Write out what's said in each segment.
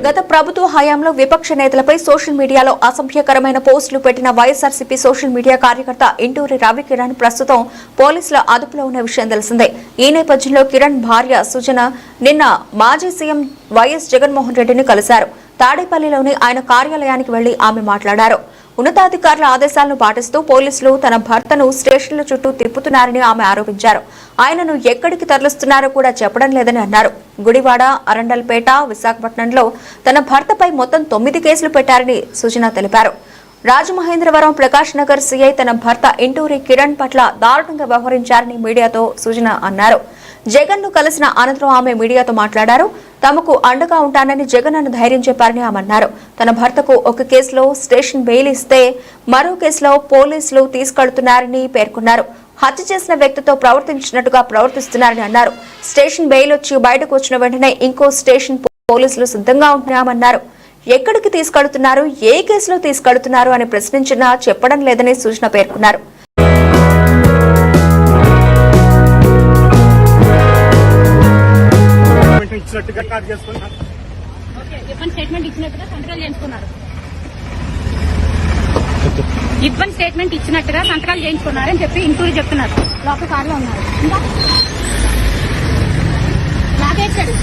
గత ప్రభుత్వ హయాంలో విపక్ష నేతలపై సోషల్ మీడియాలో అసభ్యకరమైన పోస్టులు పెట్టిన వైఎస్ఆర్సీపీ సోషల్ మీడియా కార్యకర్త ఇంటూరి రవికిరణ్ ప్రస్తుతం పోలీసుల అదుపులో ఉన్న విషయం తెలిసిందే. ఈ నేపథ్యంలో కిరణ్ భార్య సుజన నిన్న మాజీ సీఎం వైఎస్ జగన్మోహన్ రెడ్డిని కలిశారు. తాడేపల్లిలోని ఆయన కార్యాలయానికి వెళ్లి ఆమె మాట్లాడారు. ఉన్నతాధికారుల ఆదేశాలను పాటిస్తూ పోలీసులు తన భర్తను స్టేషన్ల చుట్టూ తిప్పుతున్నారని ఆమె ఆరోపించారు. ఆయనను ఎక్కడికి తరలిస్తున్నారో కూడా చెప్పడం లేదని అన్నారు. గుడివాడ, అరండల్పేట, విశాఖపట్నంలో తన భర్తపై మొత్తం 9 కేసులు పెట్టారని సుజన తెలిపారు. రాజమహేంద్రవరం, ప్రకాష్ నగర్ సీఐ తన భర్త ఇంటూరి కిరణ్ పట్ల దారుణంగా వ్యవహరించారని మీడియాతో సుజన అన్నారు. జగన్ ను కలిసిన అనంతరం ఆమె మీడియాతో మాట్లాడారు. తమకు అండగా ఉంటానని జగన్ అన్న ధైర్యం చెప్పారని ఆమె అన్నారు. తన భర్తకు ఒక కేసులో స్టేషన్ బెయిల్ ఇస్తే మరో కేసులో పోలీసులు తీసుకెళ్తున్నారని పేర్కొన్నారు. హత్య చేసిన వ్యక్తితో ప్రవర్తించినట్టుగా ప్రవర్తిస్తున్నారని అన్నారు. స్టేషన్ బెయిల్ వచ్చి బయటకు వచ్చిన వెంటనే ఇంకో స్టేషన్ పోలీసులు సిద్ధంగా ఉంటున్నామన్నారు. ఎక్కడికి తీసుకెళ్తున్నారు, ఏ కేసులో తీసుకెళ్తున్నారు అని ప్రశ్నించినా చెప్పడం లేదని సూచన పేర్కొన్నారు. ఇబ్బంది స్టేట్మెంట్ ఇచ్చినట్టుగా సంతకాలు చేయించుకున్నారని చెప్పి ఇంటూరి చెప్తున్నారు. లోపల కార్లో ఉన్నారు. ఇంకా లాగేశాడు.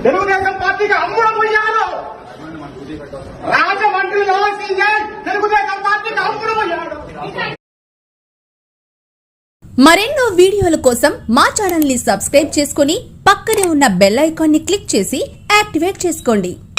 తెలుగుదేశం పార్టీకి అమ్ముడమయ్యారు. రాజమండ్రిలో తెలుగుదేశం పార్టీకి అమ్ముడమయ్యాడు. మరెన్నో వీడియోల కోసం మా ఛానల్ ని సబ్స్క్రైబ్ చేసుకుని పక్కనే ఉన్న బెల్ ఐకాన్ ని క్లిక్ చేసి యాక్టివేట్ చేసుకోండి.